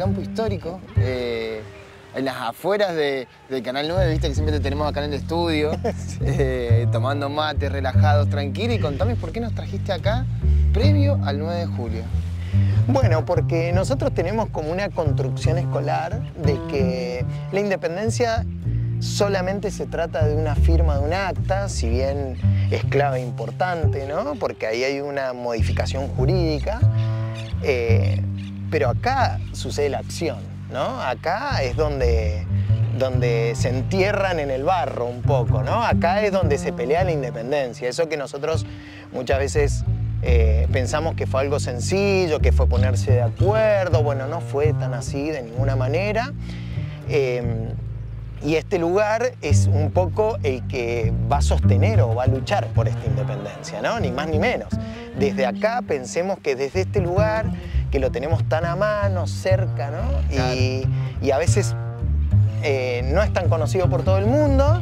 campo histórico, en las afueras del Canal 9, viste que siempre te tenemos acá en el estudio, sí. Tomando mate, relajados, tranquilos. Y contame por qué nos trajiste acá previo al 9 de julio. Bueno, porque nosotros tenemos como una construcción escolar de que la independencia solamente se trata de una firma de un acta, si bien es clave importante, ¿no? Porque ahí hay una modificación jurídica, pero acá sucede la acción, ¿no? Acá es donde se entierran en el barro un poco, ¿no? Acá es donde se pelea la independencia. Eso que nosotros muchas veces pensamos que fue algo sencillo, que fue ponerse de acuerdo. Bueno, no fue tan así de ninguna manera. Y este lugar es un poco el que va a sostener o va a luchar por esta independencia, ¿no? Ni más ni menos. Desde acá pensemos que desde este lugar, que lo tenemos tan a mano, cerca, ¿no? Y a veces no es tan conocido por todo el mundo,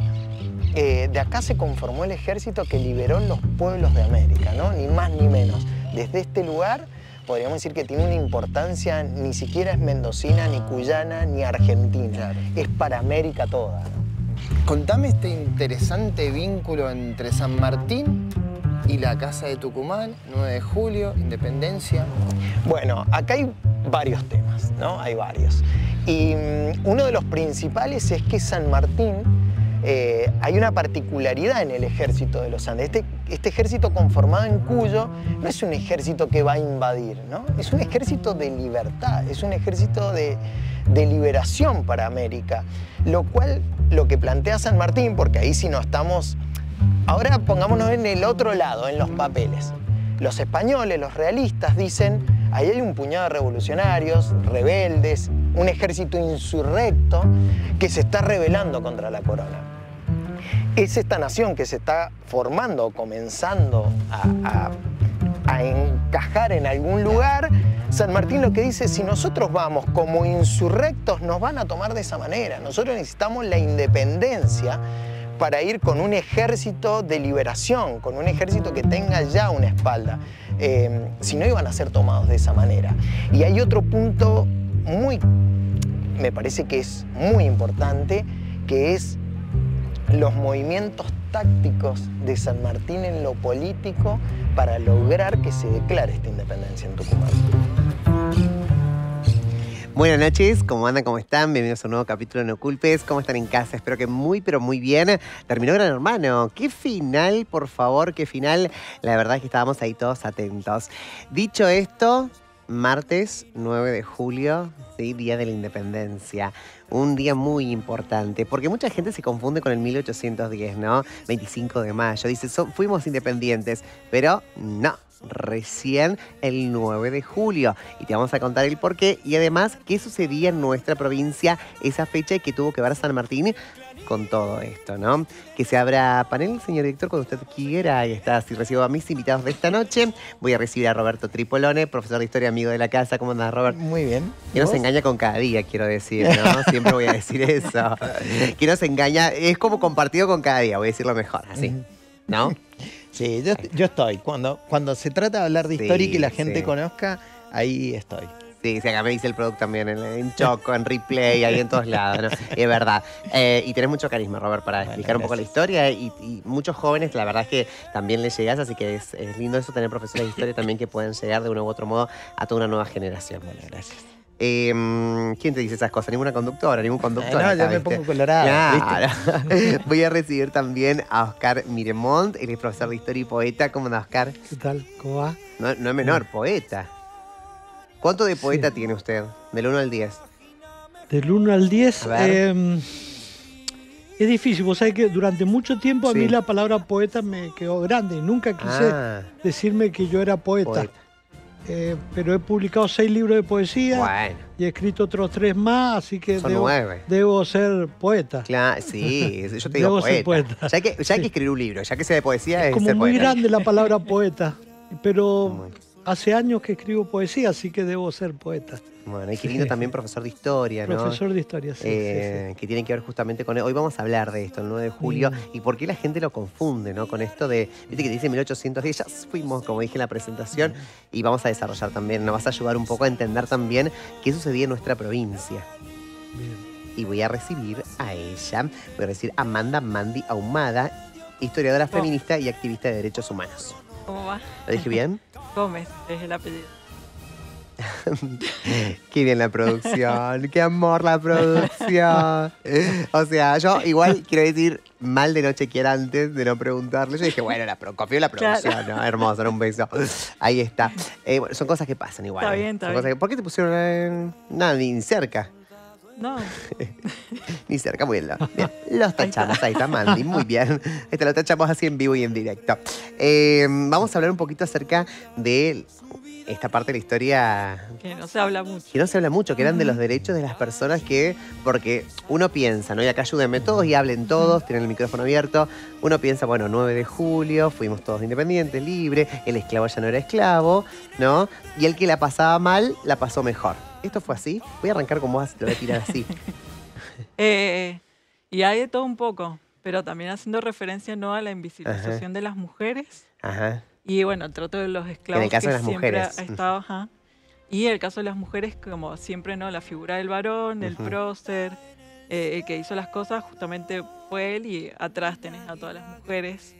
de acá se conformó el ejército que liberó los pueblos de América, ¿no? Ni más ni menos. Desde este lugar podríamos decir que tiene una importancia, ni siquiera es mendocina, ni cuyana, ni argentina. Claro. Es para América toda, ¿no? Contame este interesante vínculo entre San Martín y la Casa de Tucumán, 9 de julio, independencia. Bueno, acá hay varios temas, ¿no? Hay varios. Y uno de los principales es que San Martín, hay una particularidad en el ejército de los Andes. Este ejército conformado en Cuyo no es un ejército que va a invadir, ¿no? Es un ejército de libertad, es un ejército de liberación para América. Lo cual, lo que plantea San Martín, porque ahí sí no estamos... Ahora pongámonos en el otro lado, en los papeles. Los españoles, los realistas, dicen, ahí hay un puñado de revolucionarios, rebeldes, un ejército insurrecto que se está rebelando contra la corona. Es esta nación que se está formando, comenzando a encajar en algún lugar. San Martín lo que dice, si nosotros vamos como insurrectos, nos van a tomar de esa manera. Nosotros necesitamos la independencia para ir con un ejército de liberación, con un ejército que tenga ya una espalda. Si no, iban a ser tomados de esa manera. Y hay otro punto me parece que es muy importante, que es los movimientos tácticos de San Martín en lo político para lograr que se declare esta independencia en Tucumán. Buenas noches, ¿cómo andan? ¿Cómo están? Bienvenidos a un nuevo capítulo de No Culpes. ¿Cómo están en casa? Espero que muy, pero muy bien. Terminó Gran Hermano. ¡Qué final, por favor! ¡Qué final! La verdad es que estábamos ahí todos atentos. Dicho esto, martes 9 de julio, ¿sí? Día de la Independencia. Un día muy importante, porque mucha gente se confunde con el 1810, ¿no? 25 de mayo. Dice, fuimos independientes, pero no. Recién el 9 de julio. Y te vamos a contar el porqué y además qué sucedía en nuestra provincia esa fecha y que tuvo que ver San Martín con todo esto, ¿no? Que se abra panel, señor director, cuando usted quiera. Ahí está, así recibo a mis invitados de esta noche. Voy a recibir a Roberto Tripolone, profesor de Historia, amigo de la casa. ¿Cómo andás, Robert? Muy bien. Que nos engaña con cada día, quiero decir, ¿no? Siempre voy a decir eso. Que nos engaña, es como compartido con cada día, voy a decirlo mejor, así, ¿no? Sí, yo estoy. Cuando se trata de hablar de historia y que la gente conozca, ahí estoy. Sí, acá me dice el producto también, en Choco, en Replay, ahí en todos lados, ¿no? Es verdad. Y tenés mucho carisma, Robert, para explicar un poco la historia. Y muchos jóvenes, la verdad es que también les llegás, así que es lindo eso, tener profesores de historia también que pueden llegar de uno u otro modo a toda una nueva generación. Bueno, gracias. ¿Quién te dice esas cosas? ¿Ninguna conductora? ¿Ningún conductor? No, ya me pongo colorado. Claro. Voy a recibir también a Oscar Miremont, él es profesor de historia y poeta. ¿Cómo anda, Oscar? ¿Qué tal? ¿Cómo va? No es menor, poeta. ¿Cuánto de poeta tiene usted? Del 1 al 10. Del 1 al 10, es difícil. Vos sabés que durante mucho tiempo a mí la palabra poeta me quedó grande. Nunca quise decirme que yo era poeta. Pero he publicado 6 libros de poesía y he escrito otros 3 más, así que debo ser poeta. Claro, sí, yo te digo poeta. Ya hay que escribir un libro, ya que sea de poesía, es como ser muy poeta. grande la palabra poeta, pero hace años que escribo poesía, así que debo ser poeta. Bueno, y qué lindo también profesor de historia, ¿no? Profesor de historia, sí, Que tiene que ver justamente con... Hoy vamos a hablar de esto, el 9 de julio, y por qué la gente lo confunde, ¿no? Con esto de... Viste que dice 1810, ya fuimos, como dije en la presentación, y vamos a desarrollar también, nos vas a ayudar un poco a entender también qué sucedía en nuestra provincia. Bien. Y voy a recibir a ella, voy a recibir a Amanda Mandy Ahumada, historiadora feminista y activista de derechos humanos. ¿Cómo va? ¿Lo dije bien? Gómez es el apellido. Qué bien la producción, qué amor la producción. O sea, yo igual quiero decir mal de no chequear antes, de no preguntarle. Yo dije, bueno, confío en la producción, claro. ¿No? Hermoso, un beso. Ahí está. Bueno, son cosas que pasan igual. Está bien, está bien. ¿Por qué te pusieron nada, ni cerca? No. Ni cerca, muy bien. Los tachamos, ahí está Mandy, muy bien. Lo tachamos así en vivo y en directo. Vamos a hablar un poquito acerca de esta parte de la historia... Que no se habla mucho. Que no se habla mucho, que eran de los derechos de las personas que... Porque uno piensa, ¿no? Y acá ayúdenme todos y hablen todos, tienen el micrófono abierto. Uno piensa, bueno, 9 de julio, fuimos todos independientes, libres, el esclavo ya no era esclavo, ¿no? Y el que la pasaba mal, la pasó mejor. ¿Esto fue así? Voy a arrancar con vos, te lo voy a tirar así. Y hay de todo un poco, pero también haciendo referencia no a la invisibilización de las mujeres. Ajá. Y bueno, el trato de los esclavos, en el caso que de las siempre mujeres. Ha estado, ajá. Y el caso de las mujeres, como siempre, ¿no? La figura del varón, el prócer, el que hizo las cosas, justamente fue él, y atrás tenés a todas las mujeres.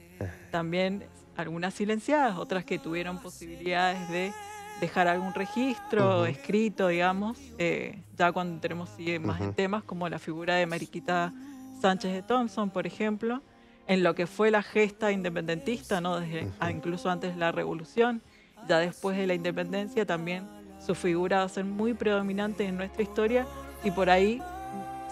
También algunas silenciadas, otras que tuvieron posibilidades de dejar algún registro escrito, digamos, ya cuando tenemos más en temas, como la figura de Mariquita Sánchez de Thompson, por ejemplo, en lo que fue la gesta independentista, ¿no? Desde, incluso antes de la Revolución, ya después de la independencia también su figura va a ser muy predominante en nuestra historia, y por ahí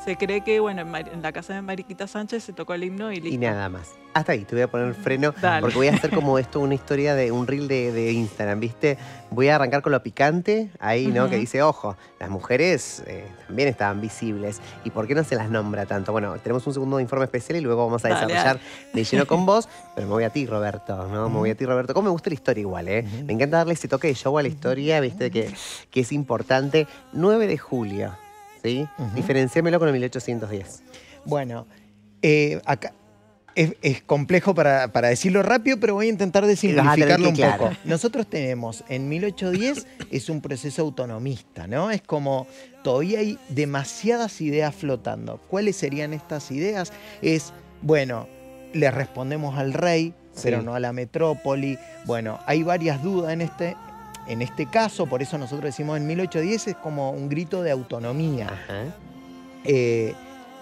se cree que, bueno, en la casa de Mariquita Sánchez se tocó el himno y listo. Y nada más. Hasta ahí, te voy a poner el freno, Dale. Porque voy a hacer como esto una historia de un reel de Instagram, ¿viste? Voy a arrancar con lo picante, ahí, ¿no? Que dice, ojo, las mujeres también estaban visibles. ¿Y por qué no se las nombra tanto? Bueno, tenemos un segundo informe especial y luego vamos a desarrollar de lleno con vos, pero me voy a ti, Roberto, ¿no? Me voy a ti, Roberto. ¿Cómo me gusta la historia igual, eh? Me encanta darle ese toque de show a la historia, ¿viste? Que es importante. 9 de julio, ¿sí? Diferenciémelo con el 1810. Bueno, acá es complejo para decirlo rápido, pero voy a intentar desimplificarlo un poco. Nosotros tenemos, en 1810, es un proceso autonomista, ¿no? Es como, todavía hay demasiadas ideas flotando. ¿Cuáles serían estas ideas? Es, bueno, le respondemos al rey, pero no a la metrópoli. Bueno, hay varias dudas en este caso, por eso nosotros decimos en 1810 es como un grito de autonomía.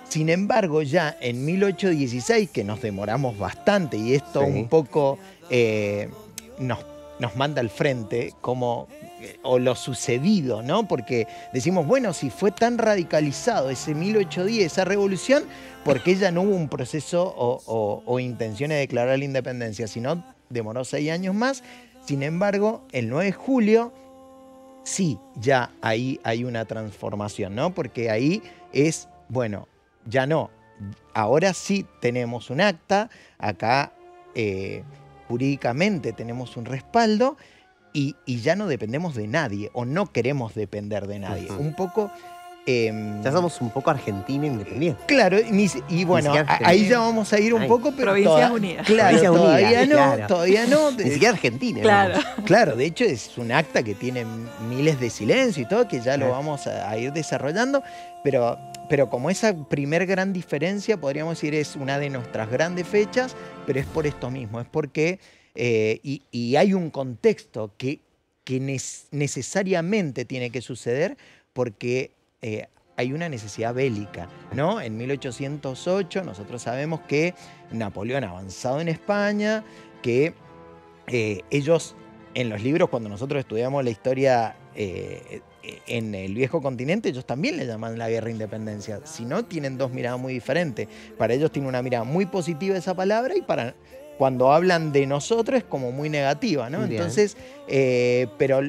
Sin embargo, ya en 1816, que nos demoramos bastante y esto un poco nos manda al frente, como, o lo sucedido, ¿no? Porque decimos, bueno, si fue tan radicalizado ese 1810, esa revolución, ¿por qué ya no hubo un proceso o intención de declarar la independencia? Sino demoró 6 años más. Sin embargo, el 9 de julio, sí, ya ahí hay una transformación, ¿no? Porque ahí es, bueno, ya no. Ahora sí tenemos un acta, acá jurídicamente tenemos un respaldo y ya no dependemos de nadie o no queremos depender de nadie. Un poco... ya somos un poco Argentina independiente. Claro, y bueno, ahí ya vamos a ir un poco, pero Provincias Unidas. Claro, todavía no. Ni siquiera Argentina. Claro. Claro, de hecho es un acta que tiene miles de silencio y todo, que ya lo vamos a ir desarrollando, pero como esa primer gran diferencia, podríamos decir, es una de nuestras grandes fechas, pero es por esto mismo, es porque y hay un contexto que necesariamente tiene que suceder porque hay una necesidad bélica, ¿no? En 1808 nosotros sabemos que Napoleón ha avanzado en España, que ellos, en los libros, cuando nosotros estudiamos la historia en el viejo continente, ellos también le llaman la guerra de independencia. Si no, tienen dos miradas muy diferentes. Para ellos tiene una mirada muy positiva esa palabra y para cuando hablan de nosotros es como muy negativa, ¿no? Bien. Entonces, pero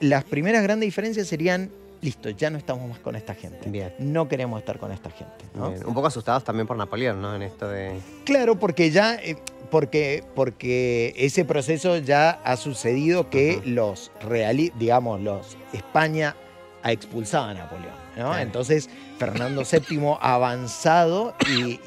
las primeras grandes diferencias serían listo, ya no estamos más con esta gente. Bien. No queremos estar con esta gente, ¿no? Bien. Un poco asustados también por Napoleón, ¿no? En esto de... Claro, porque ya... Porque ese proceso ya ha sucedido que los España ha expulsado a Napoleón, ¿no? Claro. Entonces Fernando VII ha avanzado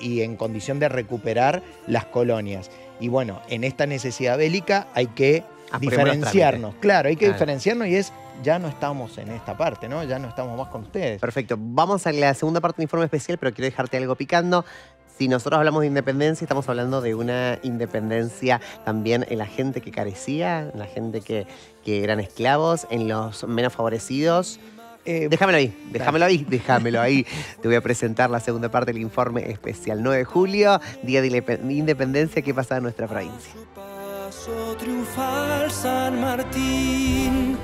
y en condición de recuperar las colonias. Y bueno, en esta necesidad bélica hay que diferenciarnos. Claro, hay que diferenciarnos y ya no estamos en esta parte, ¿no? Ya no estamos más con ustedes. Perfecto. Vamos a la segunda parte del informe especial, pero quiero dejarte algo picando. Si nosotros hablamos de independencia, estamos hablando de una independencia también en la gente que carecía, en la gente que eran esclavos, en los menos favorecidos. Déjamelo ahí. Te voy a presentar la segunda parte del informe especial. 9 de julio, Día de Independencia, ¿qué pasa en nuestra provincia? Paso triunfal San Martín.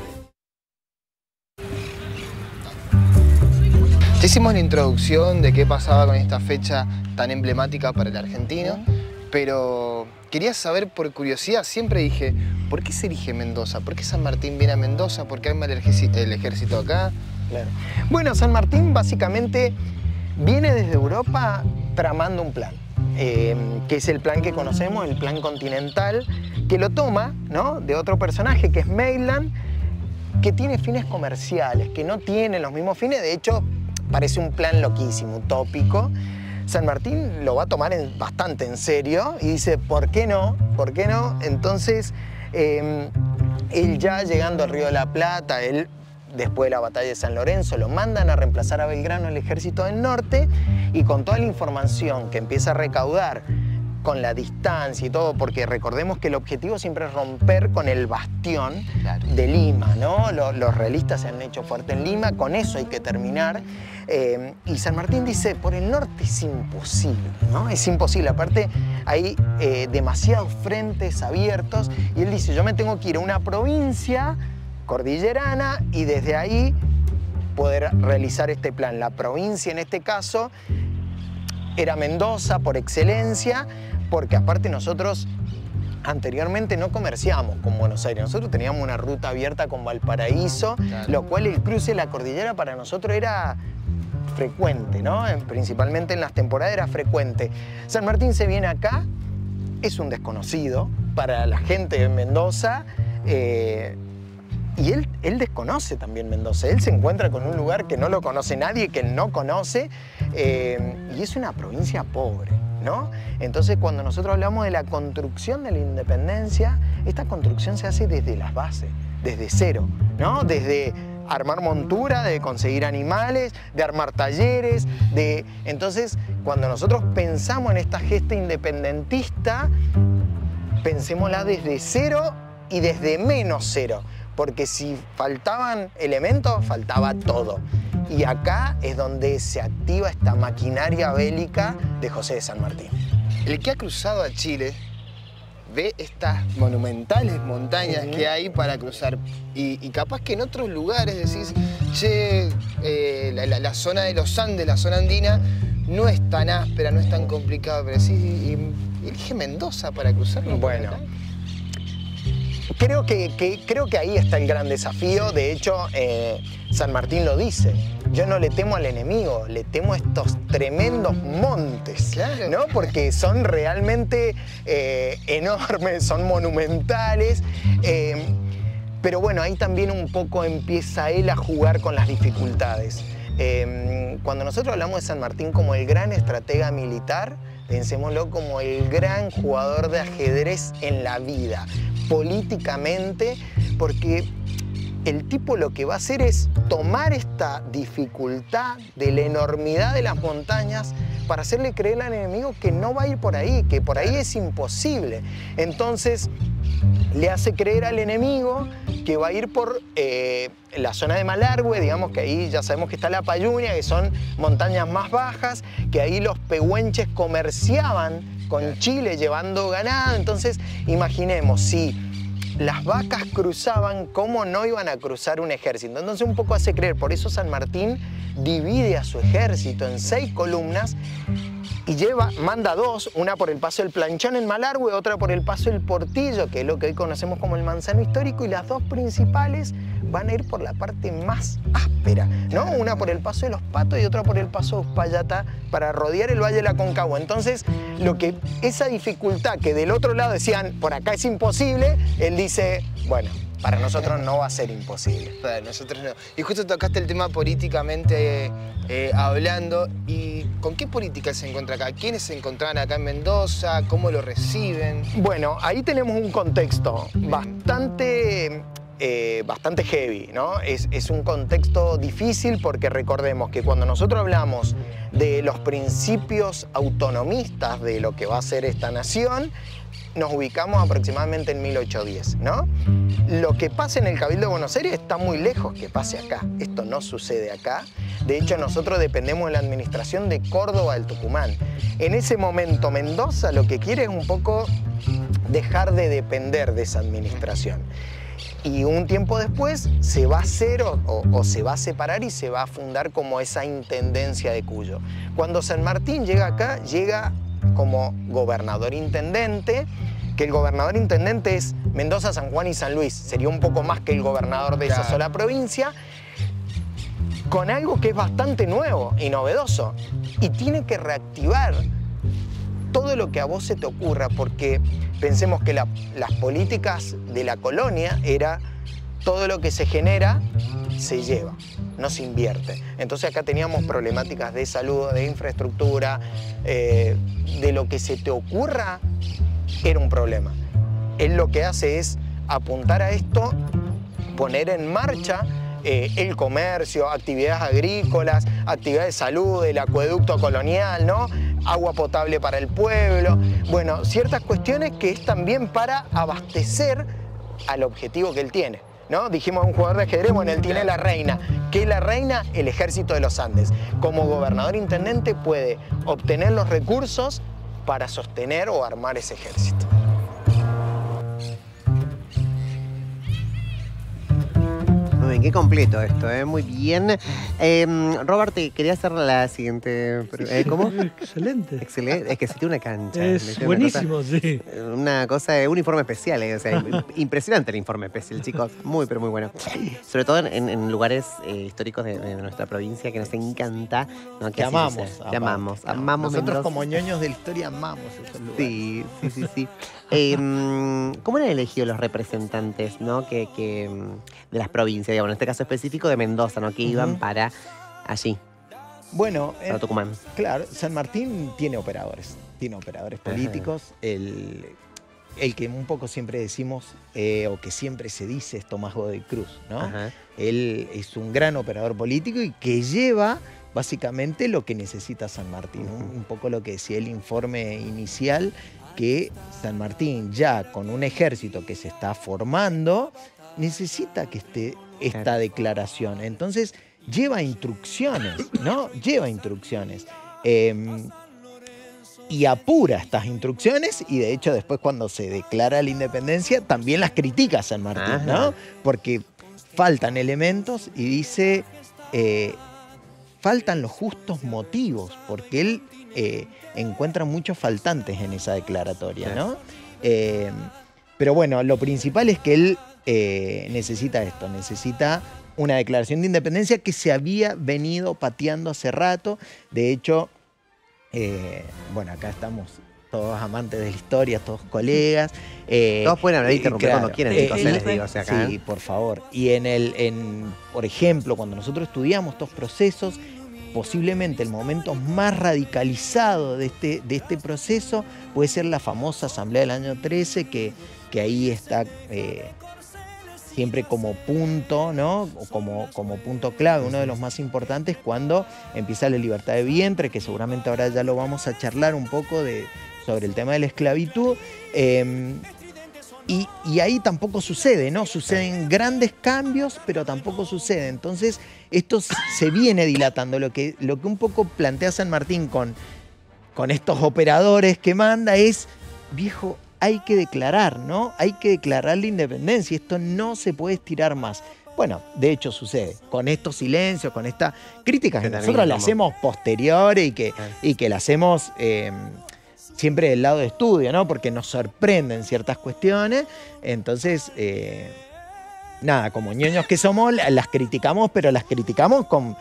Ya hicimos la introducción de qué pasaba con esta fecha tan emblemática para el argentino, pero quería saber por curiosidad, siempre dije, ¿por qué se elige Mendoza? ¿Por qué San Martín viene a Mendoza? ¿Por qué arma el ejército acá? Claro. Bueno, San Martín básicamente viene desde Europa tramando un plan, que es el plan que conocemos, el plan continental, que lo toma, ¿no?, de otro personaje que es Maitland, que tiene fines comerciales, que no tiene los mismos fines, de hecho parece un plan loquísimo, utópico. San Martín lo va a tomar bastante en serio y dice, ¿por qué no? ¿Por qué no? Entonces, él ya llegando al Río de la Plata, después de la batalla de San Lorenzo, lo mandan a reemplazar a Belgrano el ejército del norte y con toda la información que empieza a recaudar, con la distancia y todo, porque recordemos que el objetivo siempre es romper con el bastión de Lima, ¿no? Los realistas se han hecho fuerte en Lima, con eso hay que terminar. Y San Martín dice, por el norte es imposible, ¿no? Es imposible, aparte hay demasiados frentes abiertos y él dice, yo me tengo que ir a una provincia cordillerana y desde ahí poder realizar este plan. La provincia en este caso era Mendoza por excelencia, porque aparte nosotros anteriormente no comerciamos con Buenos Aires, nosotros teníamos una ruta abierta con Valparaíso, lo cual el cruce de la cordillera para nosotros era frecuente, ¿no? Principalmente en las temporadas era frecuente. San Martín se viene acá, es un desconocido para la gente de Mendoza, y él desconoce también Mendoza. Él se encuentra con un lugar que no lo conoce nadie, que él no conoce, y es una provincia pobre, ¿no? Entonces, cuando nosotros hablamos de la construcción de la independencia, esta construcción se hace desde las bases, desde cero, ¿no? Desde armar montura, de conseguir animales, de armar talleres, Entonces, cuando nosotros pensamos en esta gesta independentista, pensémosla desde cero y desde menos cero, porque si faltaban elementos, faltaba todo. Y acá es donde se activa esta maquinaria bélica de José de San Martín. El que ha cruzado a Chile ve estas monumentales montañas que hay para cruzar. Y capaz que en otros lugares decís, che, la zona de los Andes, la zona andina, no es tan áspera, no es tan complicada, pero decís, y elige Mendoza para cruzarlo. Bueno. Creo que ahí está el gran desafío. De hecho, San Martín lo dice. Yo no le temo al enemigo, le temo a estos tremendos montes, ¿no? Porque son realmente enormes, son monumentales. Pero bueno, ahí también un poco empieza él a jugar con las dificultades. Cuando nosotros hablamos de San Martín como el gran estratega militar, pensémoslo como el gran jugador de ajedrez en la vida, políticamente, porque el tipo lo que va a hacer es tomar esta dificultad de la enormidad de las montañas para hacerle creer al enemigo que no va a ir por ahí, que por ahí es imposible. Entonces le hace creer al enemigo que va a ir por la zona de Malargüe, digamos que ahí ya sabemos que está la Payunia, que son montañas más bajas, que ahí los pehuenches comerciaban con Chile llevando ganado. Entonces imaginemos, si las vacas cruzaban, ¿cómo no iban a cruzar un ejército? Entonces un poco hace creer, por eso San Martín divide a su ejército en 6 columnas y manda dos, una por el Paso del Planchón en Malargüe, otra por el Paso del Portillo, que es lo que hoy conocemos como el Manzano Histórico, y las dos principales van a ir por la parte más áspera, ¿no? Una por el Paso de los Patos y otra por el Paso de Uspallata para rodear el Valle de la Aconcagua. Entonces, esa dificultad que del otro lado decían, por acá es imposible, él dice, bueno, para nosotros no va a ser imposible. Para nosotros no. Y justo tocaste el tema políticamente hablando. ¿Y con qué política se encuentra acá? ¿Quiénes se encontraban acá en Mendoza? ¿Cómo lo reciben? Bueno, ahí tenemos un contexto bastante heavy, ¿no? Es un contexto difícil porque recordemos que cuando nosotros hablamos de los principios autonomistas de lo que va a ser esta nación, nos ubicamos aproximadamente en 1810, ¿no? Lo que pasa en el Cabildo de Buenos Aires está muy lejos que pase acá. Esto no sucede acá. De hecho, nosotros dependemos de la administración de Córdoba del Tucumán. En ese momento, Mendoza lo que quiere es un poco dejar de depender de esa administración. Y un tiempo después se va a hacer o se va a separar y se va a fundar como esa intendencia de Cuyo. Cuando San Martín llega acá, llega como gobernador-intendente, que el gobernador-intendente es Mendoza, San Juan y San Luis. Sería un poco más que el gobernador de esa sola provincia, con algo que es bastante nuevo y novedoso. Y tiene que reactivar todo lo que a vos se te ocurra, porque pensemos que las políticas de la colonia era todo lo que se genera, se lleva, no se invierte. Entonces acá teníamos problemáticas de salud, de infraestructura, de lo que se te ocurra, era un problema. Él lo que hace es apuntar a esto, poner en marcha el comercio, actividades agrícolas, actividades de salud, el acueducto colonial, ¿no? Agua potable para el pueblo. Bueno, ciertas cuestiones que es también para abastecer al objetivo que él tiene, ¿no? Dijimos un jugador de ajedrez, bueno, él tiene la reina. ¿Qué es la reina? El Ejército de los Andes. Como gobernador-intendente puede obtener los recursos para sostener o armar ese ejército. Muy bien, qué completo esto, muy bien. Robert, te quería hacer la siguiente... ¿Cómo? Excelente. Excelente, es que se tiene una cancha. Es buenísimo, sí. Una cosa, un informe especial, o sea, impresionante el informe especial, chicos. Muy, pero muy bueno. Sobre todo en lugares históricos de nuestra provincia que nos encanta. ¿No? Que amamos. Que amamos. Amamos nosotros Mendoza. Como ñoños de la historia amamos esos lugares. Sí. ¿Cómo han elegido los representantes, ¿no? de las provincias, digamos, en este caso específico de Mendoza, ¿no? Que iban para allí? Bueno, para Tucumán. Claro, San Martín tiene operadores políticos. El que un poco siempre decimos, o que siempre se dice, es Tomás Godoy Cruz, ¿no? Él es un gran operador político y que lleva básicamente lo que necesita San Martín. Un poco lo que decía el informe inicial, que San Martín ya con un ejército que se está formando, necesita que esté esta declaración. Entonces lleva instrucciones, ¿no? Lleva instrucciones. Y apura estas instrucciones y de hecho después cuando se declara la independencia también las critica San Martín, ¿no? Porque faltan elementos y dice, faltan los justos motivos, porque él encuentra muchos faltantes en esa declaratoria, ¿no? Pero bueno, lo principal es que él necesita esto, necesita una declaración de independencia que se había venido pateando hace rato. De hecho, bueno, acá estamos todos amantes de la historia, todos colegas. Todos pueden hablar y interrumpir cuando quieran, chicos, les digo. O sea, acá, sí, por favor. Y por ejemplo, cuando nosotros estudiamos estos procesos, posiblemente el momento más radicalizado de este proceso puede ser la famosa Asamblea del año 13, que ahí está siempre como punto, ¿no? Como punto clave, uno de los más importantes, cuando empieza la libertad de vientre, que seguramente ahora ya lo vamos a charlar un poco sobre el tema de la esclavitud. Y ahí tampoco sucede, ¿no? Suceden grandes cambios, pero tampoco sucede. Entonces, esto se viene dilatando. Lo que un poco plantea San Martín con estos operadores que manda es, viejo, hay que declarar, ¿no? Hay que declarar la independencia. Esto no se puede estirar más. Bueno, de hecho sucede. Con estos silencios, con esta crítica que nosotros la hacemos posterior y que la hacemos siempre del lado de estudio, ¿no? Porque nos sorprenden ciertas cuestiones. Entonces, nada, como ñoños que somos, las criticamos, pero las criticamos con...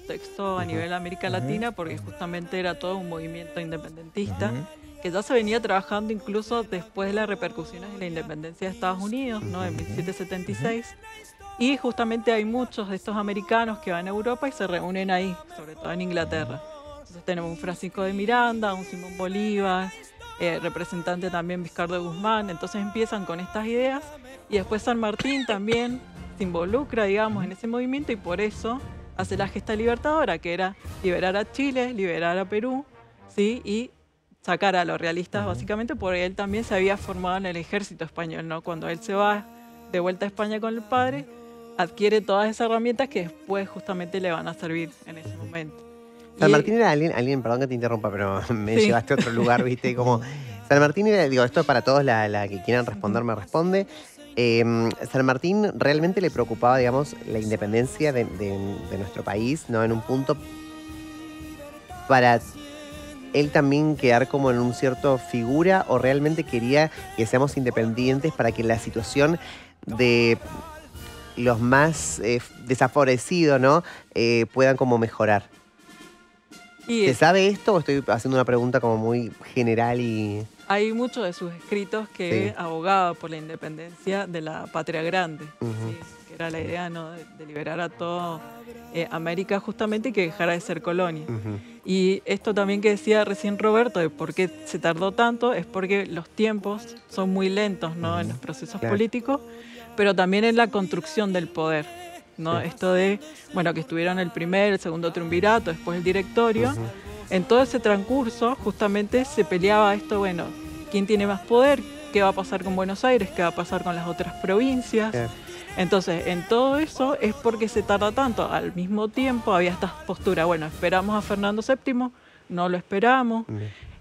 Texto a nivel América Latina, porque justamente era todo un movimiento independentista que ya se venía trabajando incluso después de las repercusiones de la independencia de Estados Unidos, ¿no? En 1776. Y justamente hay muchos de estos americanos que van a Europa y se reúnen ahí, sobre todo en Inglaterra. Entonces tenemos un Francisco de Miranda, un Simón Bolívar, representante también Vizcardo Guzmán. Entonces empiezan con estas ideas y después San Martín también se involucra, digamos, en ese movimiento y por eso hace la gesta libertadora, que era liberar a Chile, liberar a Perú, ¿sí? Y sacar a los realistas, básicamente, porque él también se había formado en el ejército español, ¿no? Cuando él se va de vuelta a España con el padre, adquiere todas esas herramientas que después justamente le van a servir en ese momento. San Martín era alguien, perdón que te interrumpa, pero me llevaste a otro lugar, ¿viste? Como San Martín era, digo, esto para todos, la que quieran responder me responde. San Martín realmente le preocupaba, digamos, la independencia de nuestro país, ¿no? En un punto para él también quedar como en un cierto figura, o realmente quería que seamos independientes para que la situación de los más desfavorecidos, ¿no? Puedan como mejorar. ¿Se sabe esto o estoy haciendo una pregunta como muy general y...? Hay muchos de sus escritos que abogaba por la independencia de la patria grande, ¿sí? Que era la idea, ¿no? de liberar a toda América justamente y que dejara de ser colonia. Y esto también que decía recién Roberto, de por qué se tardó tanto, es porque los tiempos son muy lentos, ¿no? En los procesos políticos, pero también en la construcción del poder, ¿no? Esto de, bueno, que estuvieron el primer, el segundo triunvirato, después el directorio. En todo ese transcurso justamente se peleaba esto, bueno, ¿quién tiene más poder? ¿Qué va a pasar con Buenos Aires? ¿Qué va a pasar con las otras provincias? Entonces, en todo eso es porque se tarda tanto. Al mismo tiempo había esta postura, bueno, esperamos a Fernando VII, no lo esperamos.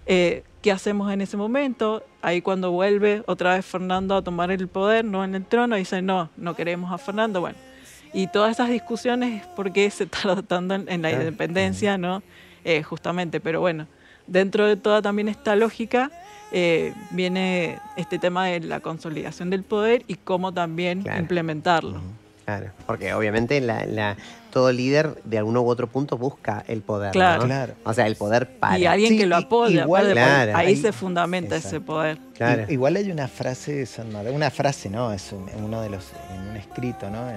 ¿Qué hacemos en ese momento? Ahí cuando vuelve otra vez Fernando a tomar el poder, no en el trono, dice, no queremos a Fernando, bueno. Y todas esas discusiones es porque se tarda tanto en la independencia, ¿no? Justamente, pero bueno, dentro de toda también esta lógica viene este tema de la consolidación del poder y cómo también implementarlo. Claro, porque obviamente todo líder de algún u otro punto busca el poder, claro, ¿no? Claro. O sea, el poder para... Y alguien que lo apoya, igual, claro, ahí se fundamenta ese poder. Claro. Igual hay una frase de San Martín, una frase, ¿no? Es uno de los, en un escrito, ¿no?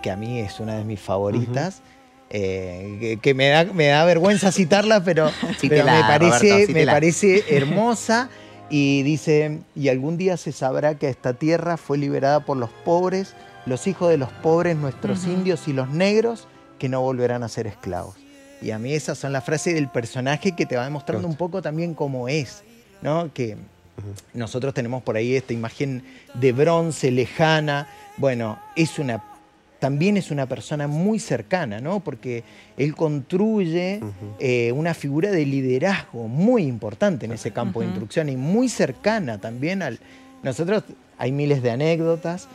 Que a mí es una de mis favoritas. Que me da vergüenza citarla, pero me parece hermosa. Y dice, y algún día se sabrá que esta tierra fue liberada por los pobres, los hijos de los pobres, nuestros indios y los negros, que no volverán a ser esclavos. Y a mí esas son las frases del personaje que te va demostrando un poco también cómo es, ¿no? Que nosotros tenemos por ahí esta imagen de bronce lejana. Bueno, también es una persona muy cercana, ¿no? Porque él construye una figura de liderazgo muy importante en ese campo de instrucción y muy cercana también al... Nosotros hay miles de anécdotas.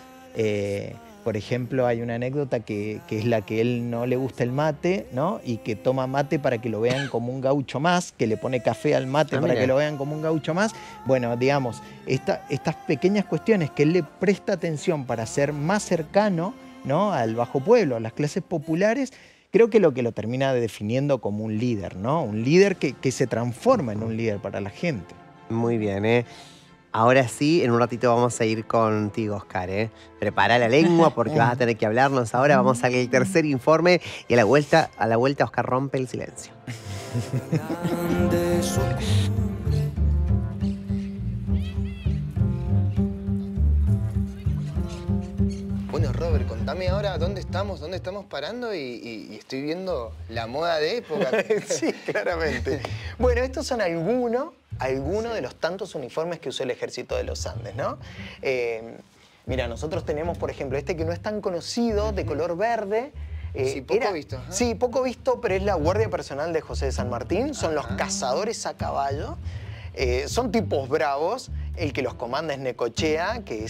Por ejemplo, hay una anécdota que es la que él no le gusta el mate, ¿no? Y que toma mate para que lo vean como un gaucho más, que le pone café al mate para que lo vean como un gaucho más. Bueno, digamos, estas pequeñas cuestiones que él le presta atención para ser más cercano, ¿no? Al bajo pueblo, a las clases populares, creo que lo termina definiendo como un líder, ¿no? Un líder que se transforma en un líder para la gente. Muy bien, Ahora sí, en un ratito vamos a ir contigo, Oscar, Prepara la lengua porque vas a tener que hablarnos ahora. Vamos al tercer informe y a la vuelta Oscar rompe el silencio. Bueno, Robert, contame ahora dónde estamos parando y estoy viendo la moda de época. Sí, claramente. Bueno, estos son algunos de los tantos uniformes que usó el Ejército de los Andes, ¿no? Mira, nosotros tenemos, por ejemplo, este que no es tan conocido, de color verde. Sí, poco visto. Sí, poco visto, pero es la Guardia Personal de José de San Martín. Son los cazadores a caballo. Son tipos bravos El que los comanda es Necochea, que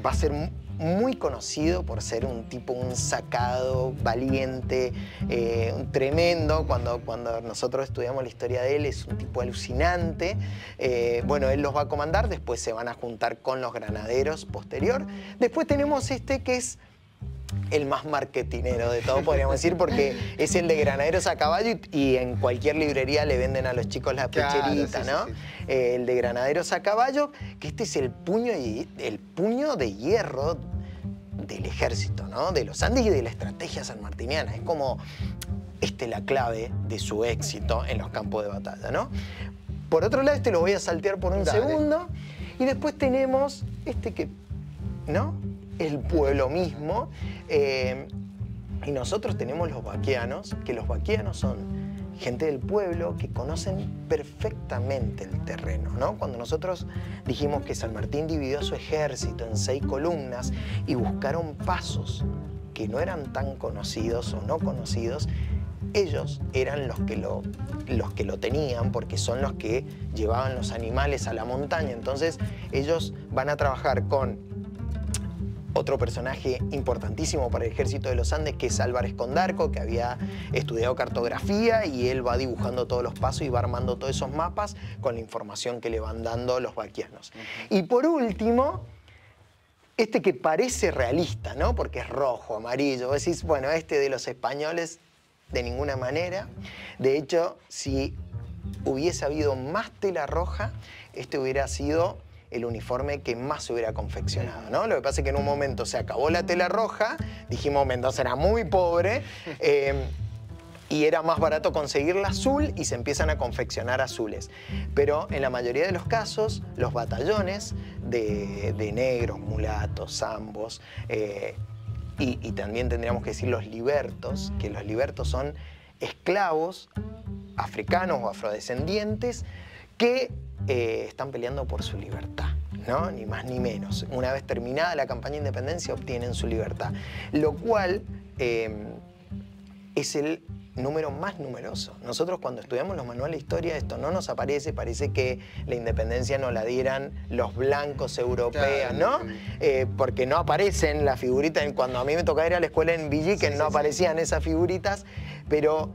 va a ser muy conocido por ser un tipo, un sacado, valiente, tremendo. Cuando nosotros estudiamos la historia de él, es un tipo alucinante. Bueno, él los va a comandar, después se van a juntar con los granaderos posterior. Después tenemos este que es el más marketinero de todo, podríamos decir, porque es el de granaderos a caballo y en cualquier librería le venden a los chicos la pecherita, ¿no? Sí. El de granaderos a caballo, que este es el puño de hierro del ejército, ¿no? De los Andes y de la estrategia sanmartiniana. Es como la clave de su éxito en los campos de batalla, ¿no? Por otro lado, lo voy a saltear por un segundo. Y después tenemos ¿no? El pueblo mismo. Y nosotros tenemos los vaquianos, que los vaquianos son gente del pueblo que conocen perfectamente el terreno, ¿no? Cuando nosotros dijimos que San Martín dividió su ejército en 6 columnas y buscaron pasos que no eran tan conocidos o no conocidos, ellos eran los que lo tenían, porque son los que llevaban los animales a la montaña. Entonces ellos van a trabajar con otro personaje importantísimo para el ejército de los Andes, que es Álvarez Condarco, que había estudiado cartografía, y él va dibujando todos los pasos y va armando todos esos mapas con la información que le van dando los vaquianos. Y por último, que parece realista, ¿no? Porque es rojo, amarillo. Vos decís, bueno, de los españoles, de ninguna manera. De hecho, si hubiese habido más tela roja, hubiera sido el uniforme que más se hubiera confeccionado, ¿no? Lo que pasa es que en un momento se acabó la tela roja, dijimos Mendoza era muy pobre, y era más barato conseguir la azul y se empiezan a confeccionar azules. Pero en la mayoría de los casos, los batallones de negros, mulatos, zambos, y también tendríamos que decir los libertos, que los libertos son esclavos africanos o afrodescendientes que están peleando por su libertad, ¿no? Ni más ni menos. Una vez terminada la campaña de independencia, obtienen su libertad. Lo cual es el número más numeroso. Nosotros cuando estudiamos los manuales de historia, esto no nos aparece, parece que la independencia nos la dieran los blancos europeos, ¿no? Porque no aparecen las figuritas. Cuando a mí me tocaba ir a la escuela en Villiquen, no aparecían esas figuritas, pero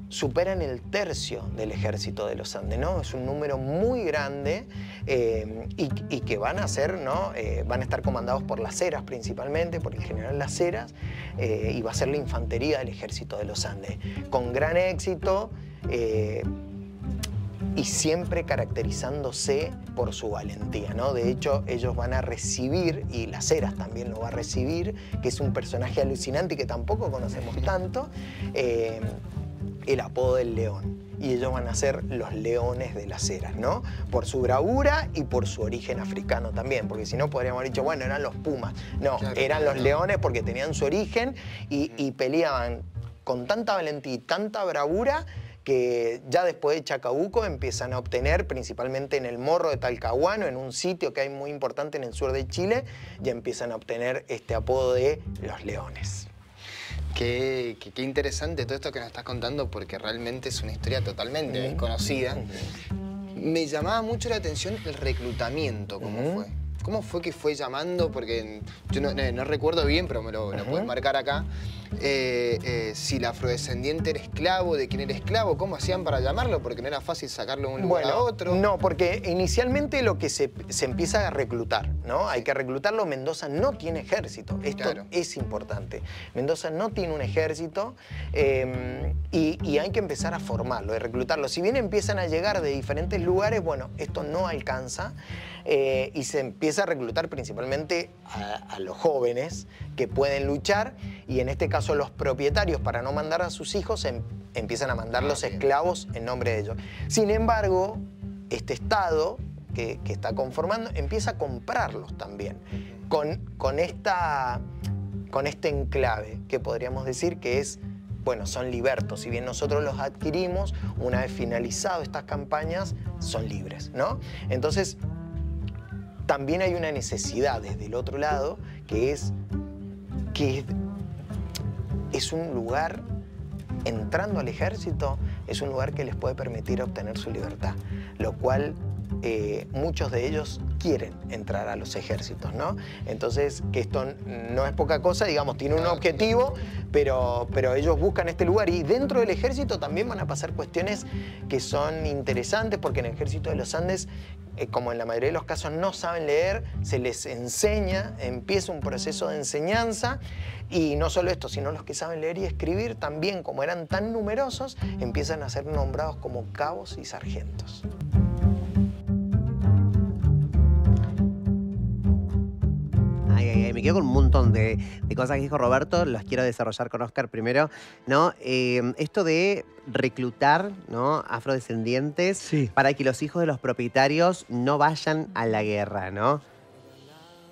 superan el tercio del ejército de los Andes, ¿no? Es un número muy grande, y que van a ser, ¿no? Van a estar comandados por Las Heras principalmente, por el general Las Heras, y va a ser la infantería del ejército de los Andes, con gran éxito, y siempre caracterizándose por su valentía, ¿no? De hecho, ellos van a recibir, y Las Heras también lo va a recibir, que es un personaje alucinante y que tampoco conocemos tanto, el apodo del león. Y ellos van a ser los leones de Las Heras, ¿no? Por su bravura y por su origen africano también, porque si no podríamos haber dicho, bueno, eran los pumas. No, claro, eran los leones porque tenían su origen y peleaban con tanta valentía y tanta bravura que ya después de Chacabuco empiezan a obtener, principalmente en el Morro de Talcahuano, en un sitio que hay muy importante en el sur de Chile, ya empiezan a obtener este apodo de los leones. Qué interesante todo esto que nos estás contando, porque realmente es una historia totalmente desconocida. Me llamaba mucho la atención el reclutamiento, ¿cómo fue? ¿Cómo fue que fue llamando? Porque yo no recuerdo bien, pero me lo puedes marcar acá. Si el afrodescendiente era esclavo, de quién era esclavo, ¿cómo hacían para llamarlo? Porque no era fácil sacarlo de un lugar a otro. No, porque inicialmente lo que se empieza a reclutar, ¿no? Hay que reclutarlo. Mendoza no tiene ejército. Esto es importante. Mendoza no tiene un ejército, y hay que empezar a formarlo, a reclutarlo. Si bien empiezan a llegar de diferentes lugares, bueno, esto no alcanza, y se empieza a reclutar principalmente a los jóvenes que pueden luchar, y en este caso los propietarios, para no mandar a sus hijos, empiezan a mandar los esclavos en nombre de ellos. Sin embargo, este Estado que está conformando empieza a comprarlos también con este enclave que podríamos decir que es, bueno, son libertos. Si bien nosotros los adquirimos, una vez finalizado estas campañas, son libres, ¿no? Entonces, también hay una necesidad desde el otro lado, que es un lugar, entrando al ejército, es un lugar que les puede permitir obtener su libertad, lo cual muchos de ellos quieren entrar a los ejércitos, ¿no? Entonces, que esto no es poca cosa, digamos, tiene un objetivo, pero ellos buscan este lugar. Y dentro del ejército también van a pasar cuestiones que son interesantes, porque en el ejército de los Andes, como en la mayoría de los casos no saben leer, se les enseña, empieza un proceso de enseñanza. Y no solo esto, sino los que saben leer y escribir también, como eran tan numerosos, empiezan a ser nombrados como cabos y sargentos. Me quedo con un montón de cosas que dijo Roberto, las quiero desarrollar con Oscar primero, ¿no? Esto de reclutar, ¿no?, afrodescendientes, sí, para que los hijos de los propietarios no vayan a la guerra, ¿no?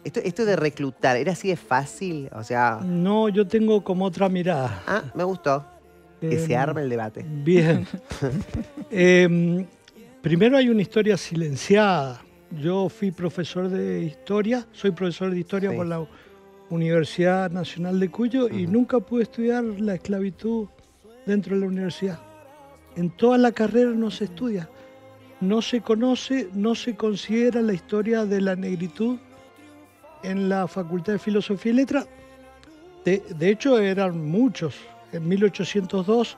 Esto de reclutar, ¿era así de fácil? O sea... No, yo tengo como otra mirada. Ah, me gustó. Que se arme el debate. Bien. Primero hay una historia silenciada. Yo fui profesor de historia, soy profesor de historia, sí, por la Universidad Nacional de Cuyo, y nunca pude estudiar la esclavitud dentro de la universidad. En toda la carrera no se estudia, no se conoce, no se considera la historia de la negritud en la Facultad de Filosofía y Letras. De hecho, eran muchos. En 1802,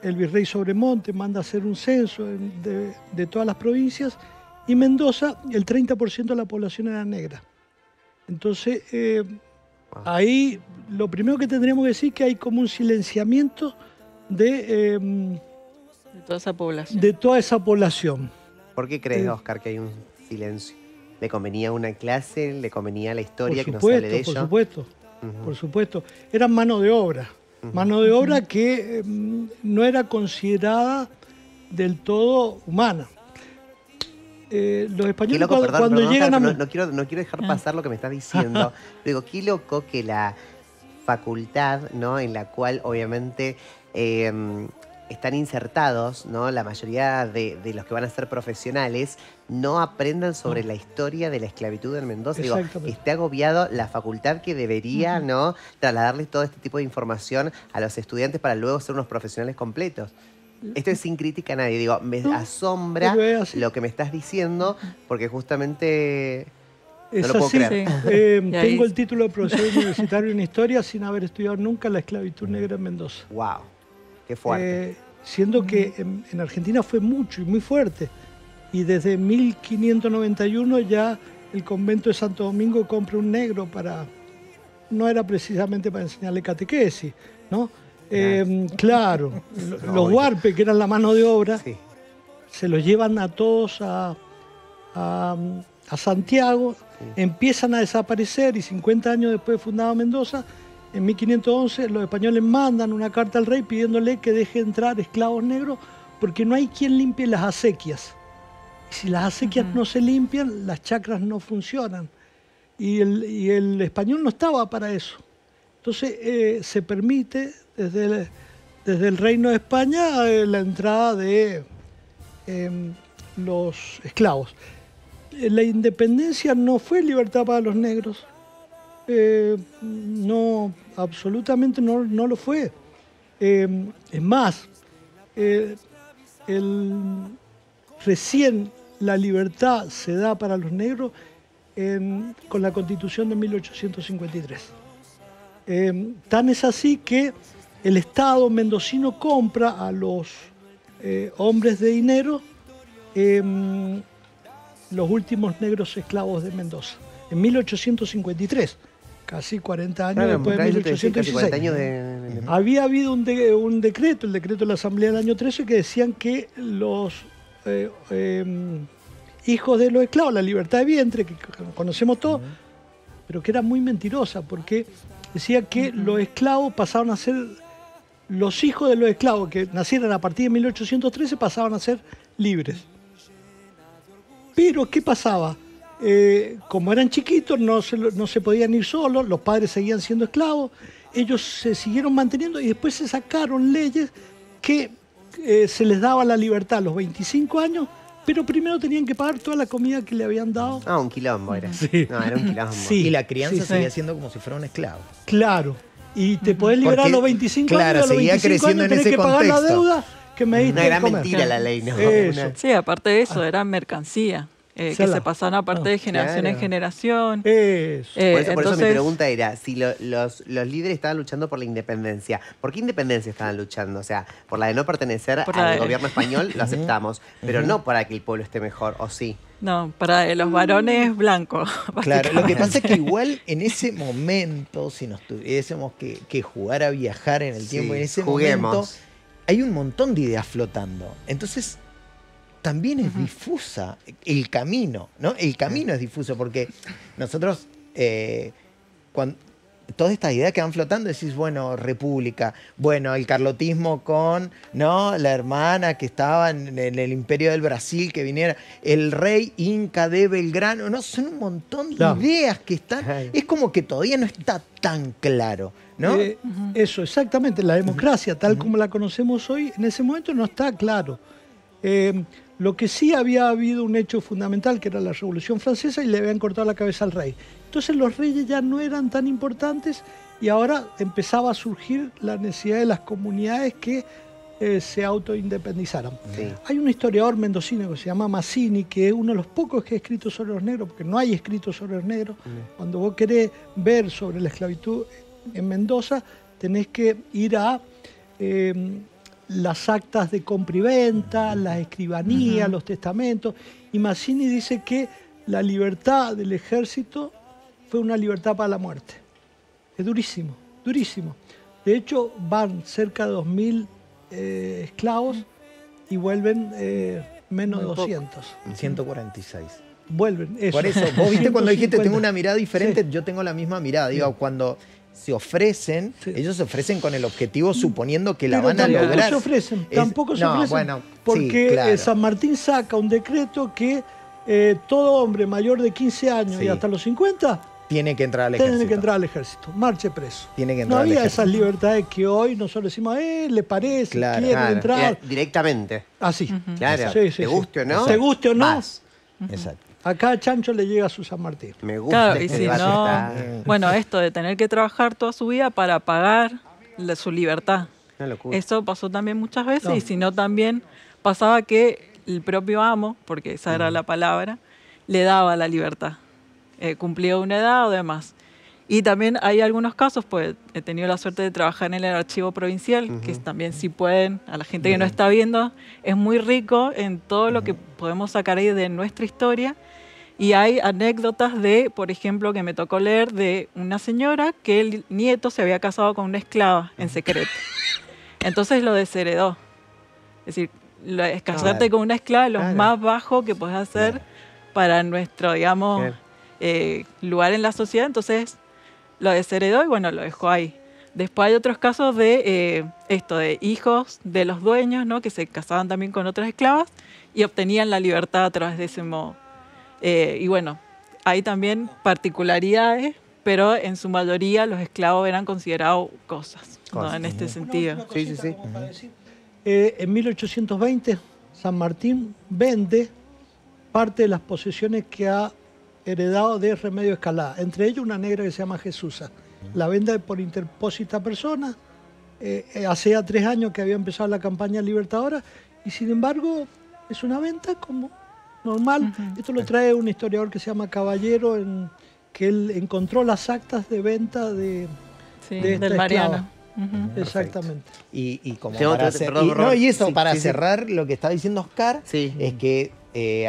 el virrey Sobremonte manda a hacer un censo de todas las provincias, y Mendoza, el 30% de la población era negra. Entonces, ahí lo primero que tendríamos que decir es que hay como un silenciamiento de toda esa población. De toda esa población. ¿Por qué crees, Oscar, que hay un silencio? ¿Le convenía una clase? ¿Le convenía la historia que no se hable de ello? Por supuesto, por supuesto. Eran mano de obra. Mano de obra que no era considerada del todo humana. Los españoles, loco, cuando llegan a... No quiero dejar pasar lo que me estás diciendo. Digo, qué loco que la facultad, ¿no?, en la cual obviamente están insertados, ¿no?, la mayoría de los que van a ser profesionales, no aprendan sobre la historia de la esclavitud en Mendoza. Digo, esté agobiado la facultad que debería, ¿no?, trasladarles todo este tipo de información a los estudiantes para luego ser unos profesionales completos. Esto es sin crítica a nadie. Digo, me asombra lo que me estás diciendo, porque justamente no lo puedo creer. Sí. Tengo el título de profesor universitario en historia sin haber estudiado nunca la esclavitud negra en Mendoza. ¡Wow! ¡Qué fuerte! Siendo que en Argentina fue mucho y muy fuerte. Y desde 1591 ya el convento de Santo Domingo compra un negro para... No era precisamente para enseñarle catequesis, ¿no? Claro, los huarpes, que eran la mano de obra, sí, se los llevan a todos a Santiago, sí, empiezan a desaparecer, y 50 años después de fundada Mendoza, en 1511, los españoles mandan una carta al rey pidiéndole que deje entrar esclavos negros porque no hay quien limpie las acequias. Y si las acequias no se limpian, las chacras no funcionan. Y el español no estaba para eso. Entonces se permite desde el Reino de España la entrada de los esclavos. La independencia no fue libertad para los negros. No, absolutamente no lo fue. Es más, recién la libertad se da para los negros con la Constitución de 1853. Tan es así que el Estado mendocino compra a los hombres de dinero los últimos negros esclavos de Mendoza, en 1853, casi 40 años después de 1816. Había habido un decreto, el decreto de la Asamblea del año 13, que decían que los hijos de los esclavos, la libertad de vientre, que conocemos todos, pero que era muy mentirosa, porque decía que los esclavos pasaban a ser, los hijos de los esclavos que nacieron a partir de 1813 pasaban a ser libres. Pero, ¿qué pasaba? Como eran chiquitos, no se podían ir solos, los padres seguían siendo esclavos, ellos se siguieron manteniendo y después se sacaron leyes que se les daba la libertad a los 25 años, pero primero tenían que pagar toda la comida que le habían dado. Ah, un quilombo era. Sí. No, era un quilombo. Sí, y la crianza seguía siendo como si fuera un esclavo. Claro. Y te podés liberar a los 25 años, a los 25 años tenés que pagar la deuda que me diste una gran de comer. mentira la ley, ¿no? Eso. Sí, aparte de eso, era mercancía. que se pasaron aparte de generación en generación. Por eso mi pregunta era, si los líderes estaban luchando por la independencia, ¿por qué independencia estaban luchando? O sea, por la de no pertenecer al gobierno español, lo aceptamos, pero no para que el pueblo esté mejor, ¿o sí? No, para los varones blancos. Claro, lo que pasa es que igual en ese momento, si nos tuviésemos que jugar a viajar en el tiempo, en ese momento hay un montón de ideas flotando. Entonces, también es difusa el camino, ¿no? El camino es difuso porque nosotros, cuando todas estas ideas que van flotando, decís, bueno, república, bueno, el carlotismo con, ¿no?, la hermana que estaba en el Imperio del Brasil, que viniera, el rey Inca de Belgrano, no, son un montón de ideas que están, es como que todavía no está tan claro, ¿no? Eso, exactamente, la democracia tal como la conocemos hoy, en ese momento no está claro. Lo que sí había habido un hecho fundamental, que era la Revolución Francesa, y le habían cortado la cabeza al rey. Entonces los reyes ya no eran tan importantes y ahora empezaba a surgir la necesidad de las comunidades que se autoindependizaran. Sí. Hay un historiador mendocino que se llama Mazzini, que es uno de los pocos que ha escrito sobre los negros, porque no hay escrito sobre los negros. Cuando vos querés ver sobre la esclavitud en Mendoza, tenés que ir a las actas de compra y venta, las escribanías, los testamentos. Y Mazzini dice que la libertad del ejército fue una libertad para la muerte. Es durísimo, durísimo. De hecho, van cerca de 2000 esclavos y vuelven menos de 200. 146. Vuelven, eso. Por eso, vos viste cuando dijiste tengo una mirada diferente, yo tengo la misma mirada. Digo, cuando se ofrecen, ellos se ofrecen con el objetivo suponiendo que la van a lograr. Tampoco se ofrecen, bueno, porque San Martín saca un decreto que todo hombre mayor de 15 años y hasta los 50 tiene que entrar al ejército. Tiene que entrar al ejército, marche preso. Tiene que entrar no al había ejército. esas libertades que hoy nosotros decimos, le parece, quiere entrar. Directamente. Así. Claro, te guste o no. Te guste o no. Exacto. Acá a Chancho le llega a su San Martín. Me gusta. Claro, y si no, bueno, esto de tener que trabajar toda su vida para pagar su libertad. Una locura. Eso pasó también muchas veces, y si no también pasaba que el propio amo, porque esa era la palabra, le daba la libertad. Cumplía una edad o demás. Y también hay algunos casos, pues he tenido la suerte de trabajar en el archivo provincial, que también si pueden, a la gente que no está viendo, es muy rico en todo lo que podemos sacar ahí de nuestra historia. Y hay anécdotas de, por ejemplo, que me tocó leer de una señora que el nieto se había casado con una esclava en secreto. Entonces lo desheredó. Es decir, casarte con una esclava es lo más bajo que puedes hacer para nuestro, digamos, lugar en la sociedad. Entonces lo desheredó y bueno, lo dejó ahí. Después hay otros casos de de hijos de los dueños, ¿no?, que se casaban también con otras esclavas y obtenían la libertad a través de ese modo. Y bueno, hay también particularidades, pero en su mayoría los esclavos eran considerados cosas, ¿no?, en este sentido. En 1820, San Martín vende parte de las posesiones que ha heredado de Remedio Escalada, entre ellos una negra que se llama Jesusa. La vende por interpósita persona, hace ya 3 años que había empezado la campaña libertadora, y sin embargo es una venta como normal. Esto lo trae un historiador que se llama Caballero, que él encontró las actas de venta de del Mariano. Exactamente. Y como para cerrar lo que está diciendo Oscar, es que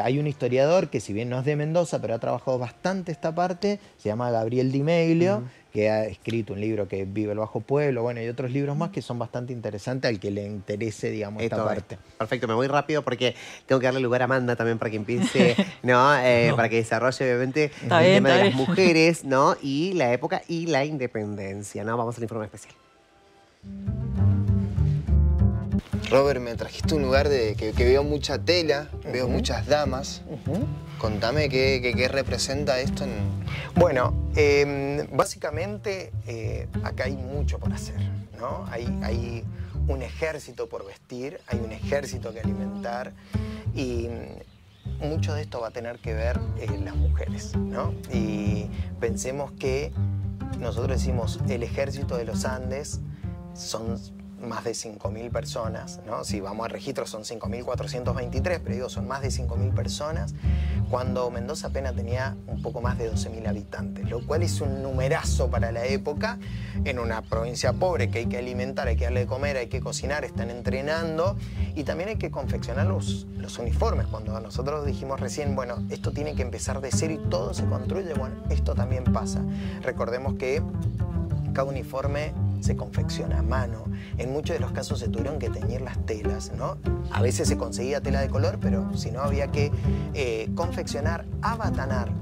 hay un historiador que, si bien no es de Mendoza, pero ha trabajado bastante esta parte, se llama Gabriel Di Meglio, que ha escrito un libro que es Vive el Bajo Pueblo, bueno, y otros libros más que son bastante interesantes al que le interese, digamos, esta parte. Perfecto, me voy rápido porque tengo que darle lugar a Amanda también para que empiece, para que desarrolle obviamente el tema de las mujeres, ¿no? Y la época y la independencia, ¿no? Vamos al informe especial. Robert, me trajiste un lugar que veo mucha tela, veo muchas damas. Contame qué representa esto en... Bueno, básicamente acá hay mucho por hacer, ¿no? Hay un ejército por vestir, hay un ejército que alimentar y mucho de esto va a tener que ver las mujeres, ¿no? Y pensemos que nosotros decimos el ejército de los Andes son más de 5.000 personas, ¿no? Si vamos a registros son 5.423, pero digo, son más de 5.000 personas, cuando Mendoza apenas tenía un poco más de 12.000 habitantes, lo cual es un numerazo para la época, en una provincia pobre que hay que alimentar, hay que darle de comer, hay que cocinar, están entrenando, y también hay que confeccionar los uniformes. Cuando nosotros dijimos recién, bueno, esto tiene que empezar de cero y todo se construye, bueno, esto también pasa. Recordemos que cada uniforme se confecciona a mano. En muchos de los casos se tuvieron que teñir las telas, ¿no? A veces se conseguía tela de color, pero si no había que confeccionar, abatanar,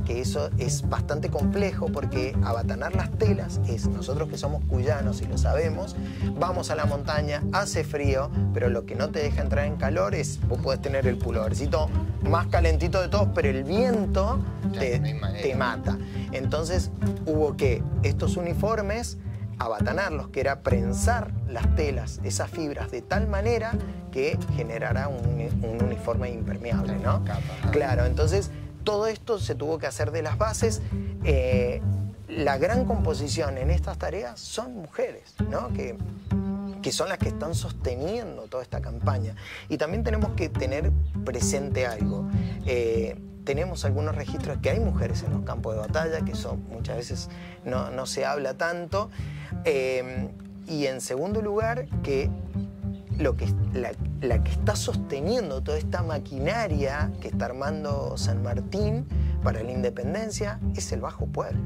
que eso es bastante complejo porque abatanar las telas es, nosotros que somos cuyanos y lo sabemos, vamos a la montaña, hace frío, pero lo que no te deja entrar en calor es, vos podés tener el pullovercito más calentito de todos, pero el viento te mata. Entonces hubo que estos uniformes abatanarlos, que era prensar las telas, esas fibras, de tal manera que generara un uniforme impermeable, ¿no? Claro, entonces todo esto se tuvo que hacer de las bases. La gran composición en estas tareas son mujeres, ¿no? Que son las que están sosteniendo toda esta campaña. Y también tenemos que tener presente algo. Tenemos algunos registros que hay mujeres en los campos de batalla, que eso muchas veces no se habla tanto. Y en segundo lugar, que la que está sosteniendo toda esta maquinaria que está armando San Martín para la independencia es el Bajo Pueblo,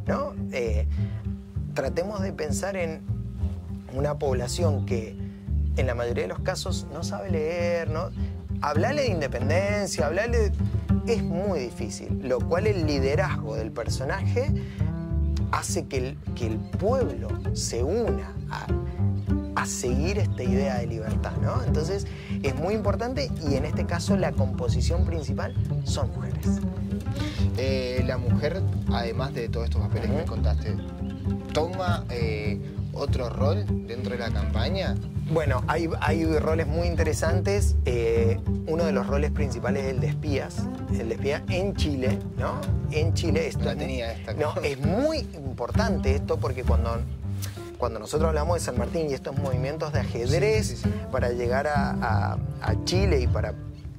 ¿no? Tratemos de pensar en una población que en la mayoría de los casos no sabe leer, ¿no? Hablarle de independencia, es muy difícil, lo cual el liderazgo del personaje hace que el pueblo se una a seguir esta idea de libertad, ¿no? Entonces es muy importante, y en este caso la composición principal son mujeres. La mujer, además de todos estos papeles que me contaste, ¿toma otro rol dentro de la campaña? Bueno, hay roles muy interesantes. Uno de los roles principales es el de espías. El de espía en Chile, ¿no? En Chile esto es muy importante esto, porque cuando nosotros hablamos de San Martín y estos movimientos de ajedrez para llegar a Chile y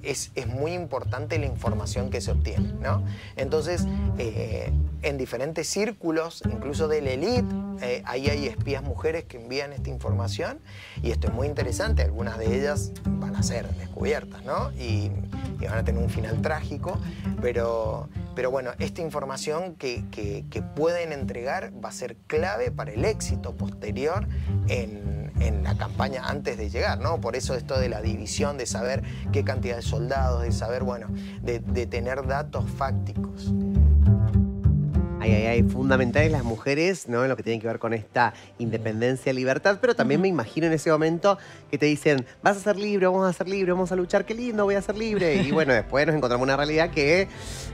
es muy importante la información que se obtiene, ¿no? Entonces, en diferentes círculos, incluso de la élite, ahí hay espías mujeres que envían esta información, y esto es muy interesante. Algunas de ellas van a ser descubiertas, ¿no? Y van a tener un final trágico, pero bueno, esta información que pueden entregar va a ser clave para el éxito posterior en la campaña antes de llegar, ¿no? Por eso esto de la división, de saber qué cantidad de soldados, de saber, bueno, de tener datos fácticos. Fundamentales las mujeres, ¿no? En lo que tiene que ver con esta independencia, libertad, pero también me imagino en ese momento que te dicen, vas a ser libre, vamos a ser libre, vamos a luchar, qué lindo, voy a ser libre. Y bueno, después nos encontramos una realidad que...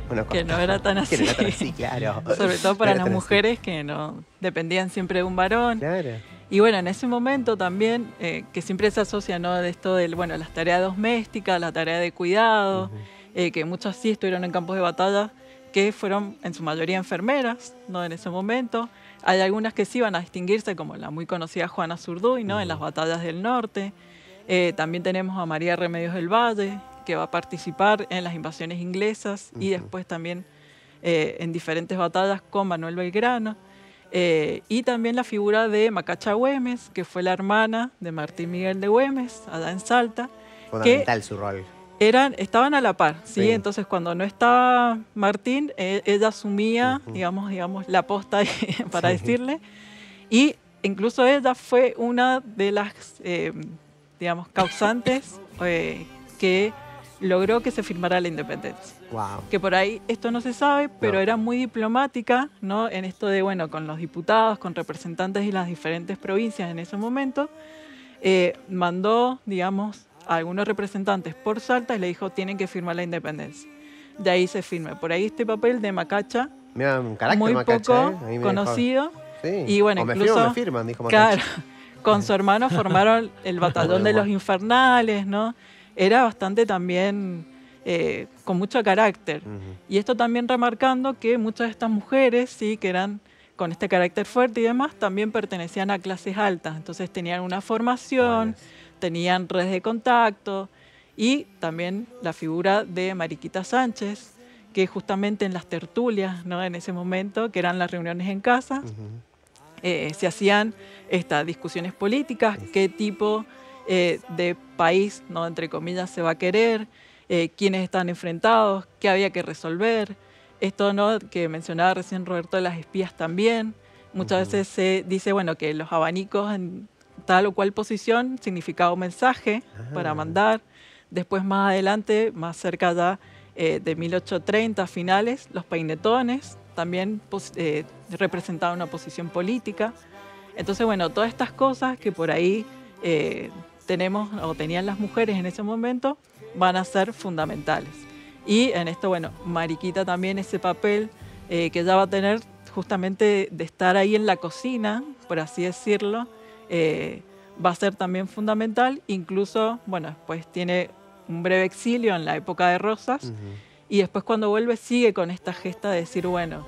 Bueno, que no era tan así. Que no era tan así, claro. Sobre todo para las mujeres que no dependían siempre de un varón. Claro. Y bueno, en ese momento también, que siempre se asocia, ¿no?, de esto de, bueno, las tareas domésticas, la tarea de cuidado, que muchas sí estuvieron en campos de batalla, que fueron en su mayoría enfermeras, ¿no?, en ese momento. Hay algunas que sí iban a distinguirse, como la muy conocida Juana Zurduy, ¿no?, en las batallas del norte. También tenemos a María Remedios del Valle, que va a participar en las invasiones inglesas y después también en diferentes batallas con Manuel Belgrano. Y también la figura de Macacha Güemes, que fue la hermana de Martín Miguel de Güemes, allá en Salta. Fundamental su rol. Estaban a la par, ¿sí? Entonces cuando no estaba Martín, ella asumía, digamos, la posta para decirle, y incluso ella fue una de las, digamos, causantes que logró que se firmara la independencia. Wow. Que por ahí esto no se sabe, pero era muy diplomática, ¿no?, en esto de, bueno, con los diputados, con representantes de las diferentes provincias en ese momento, mandó, digamos, a algunos representantes por Salta y le dijo, tienen que firmar la independencia. De ahí se firma. Por ahí este papel de Macacha, mira, un carácter muy Macacha, poco conocido. Sí. Y bueno, incluso, me firman, dijo Macacha. Claro, con su hermano formaron el batallón de los infernales, ¿no? Era bastante también con mucho carácter. Y esto también remarcando que muchas de estas mujeres, sí, que eran con este carácter fuerte y demás, también pertenecían a clases altas. Entonces tenían una formación, tenían redes de contacto, y también la figura de Mariquita Sánchez, que justamente en las tertulias, ¿no?, en ese momento, que eran las reuniones en casa, se hacían estas discusiones políticas, qué tipo de país, ¿no?, entre comillas, se va a querer, quiénes están enfrentados, qué había que resolver. Esto, ¿no?, que mencionaba recién Roberto, de las espías también. Muchas veces se dice, bueno, que los abanicos en tal o cual posición significaba un mensaje para mandar. Después, más adelante, más cerca ya de 1830 finales, los peinetones también representaban una posición política. Entonces, bueno, todas estas cosas que por ahí tenemos o tenían las mujeres en ese momento van a ser fundamentales. Y en esto, bueno, Mariquita también, ese papel que ella va a tener justamente de estar ahí en la cocina, por así decirlo, va a ser también fundamental. Incluso, bueno, después tiene un breve exilio en la época de Rosas, y después cuando vuelve sigue con esta gesta de decir, bueno,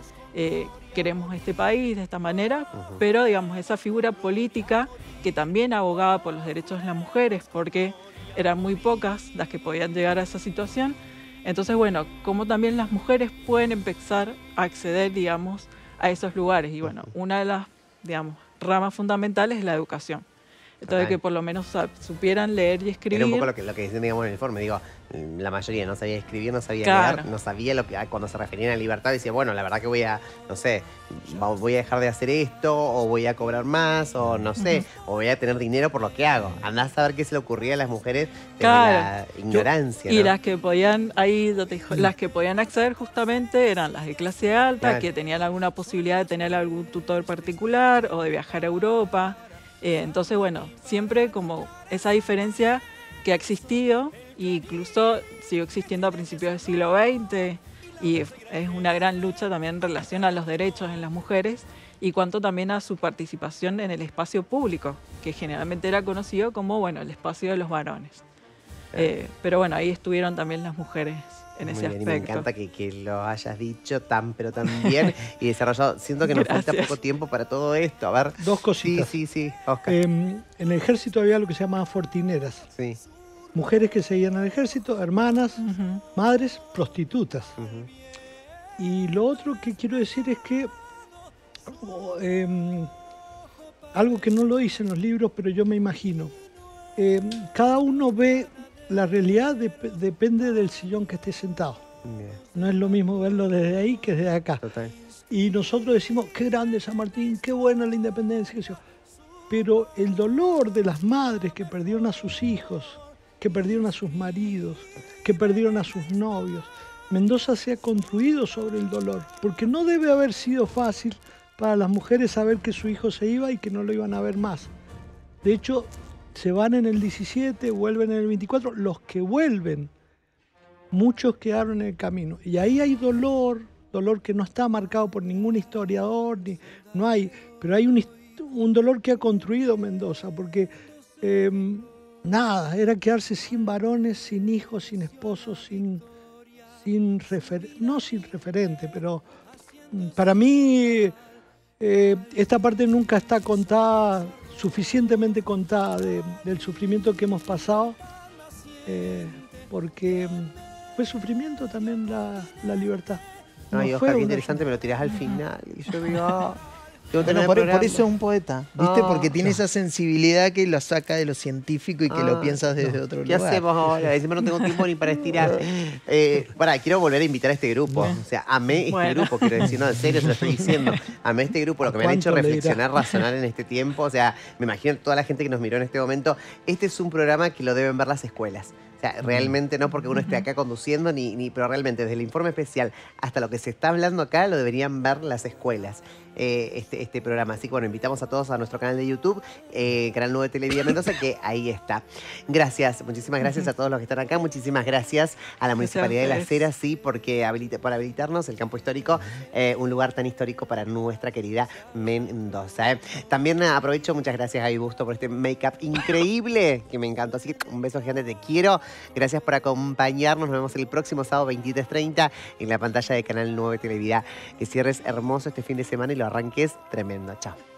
queremos este país de esta manera, pero digamos esa figura política que también abogaba por los derechos de las mujeres, porque eran muy pocas las que podían llegar a esa situación. Entonces, bueno, cómo también las mujeres pueden empezar a acceder, digamos, a esos lugares. Y bueno, una de las, digamos, ramas fundamentales es la educación. Entonces, que por lo menos supieran leer y escribir. Era un poco lo que dicen, digamos, en el informe. Digo, la mayoría no sabía escribir, no sabía leer, no sabía lo que cuando se referían a libertad. Decía, bueno, la verdad que voy a, no sé, voy a dejar de hacer esto, o voy a cobrar más, o no sé, o voy a tener dinero por lo que hago. Andás a saber qué se le ocurría a las mujeres de la ignorancia. Y las que podían, ahí yo te digo, las que podían acceder justamente eran las de clase alta, que tenían alguna posibilidad de tener algún tutor particular o de viajar a Europa. Entonces, bueno, siempre como esa diferencia que ha existido, e incluso siguió existiendo a principios del siglo XX, y es una gran lucha también en relación a los derechos en las mujeres y cuanto también a su participación en el espacio público, que generalmente era conocido como, bueno, el espacio de los varones. Pero bueno, ahí estuvieron también las mujeres en ese aspecto. Me encanta que lo hayas dicho pero tan bien y desarrollado. Siento que nos falta poco tiempo para todo esto. A ver. Dos cositas. Sí, Oscar. En el ejército había lo que se llamaba fortineras. Sí. Mujeres que seguían al ejército, hermanas, madres, prostitutas. Y lo otro que quiero decir es que algo que no lo hice en los libros, pero yo me imagino. Cada uno ve la realidad, depende del sillón que esté sentado. Bien. No es lo mismo verlo desde ahí que desde acá. Total. Y nosotros decimos, qué grande San Martín, qué buena la independencia. Pero el dolor de las madres que perdieron a sus hijos, que perdieron a sus maridos, que perdieron a sus novios, Mendoza se ha construido sobre el dolor, porque no debe haber sido fácil para las mujeres saber que su hijo se iba y que no lo iban a ver más. De hecho, se van en el 17, vuelven en el 24. Los que vuelven, muchos quedaron en el camino. Y ahí hay dolor que no está marcado por ningún historiador, no hay, pero hay un dolor que ha construido Mendoza, porque era quedarse sin varones, sin hijos, sin esposos, no sin referente, pero para mí esta parte nunca está contada, suficientemente contada del sufrimiento que hemos pasado, porque fue sufrimiento también la libertad. Ay, Oscar, qué interesante, me lo tirás al final. Y yo digo, por eso es un poeta, ¿viste? Porque tiene esa sensibilidad que lo saca de lo científico y que lo piensas desde otro lugar. ¿Qué hacemos ahora? Decimos, no tengo tiempo ni para estirar. Quiero volver a invitar a este grupo. O sea, amé este grupo, quiero decir, no, en serio, se lo estoy diciendo. Amé este grupo, lo que me han hecho reflexionar, razonar en este tiempo. O sea, me imagino toda la gente que nos miró en este momento. Este es un programa que lo deben ver las escuelas. O sea, realmente no porque uno esté acá conduciendo, pero realmente desde el informe especial hasta lo que se está hablando acá lo deberían ver las escuelas. Este programa. Así que bueno, invitamos a todos a nuestro canal de YouTube, Canal 9 Televida Mendoza, que ahí está. Gracias, muchísimas gracias a todos los que están acá. Muchísimas gracias a la Municipalidad de Las Heras, sí, porque por habilitarnos el campo histórico, un lugar tan histórico para nuestra querida Mendoza. También aprovecho, muchas gracias a Busto por este make-up increíble que me encantó. Así que un beso gigante, te quiero. Gracias por acompañarnos. Nos vemos el próximo sábado 23:30 en la pantalla de Canal 9 Televida. Que cierres hermoso este fin de semana y lo arranques tremendo. Chao.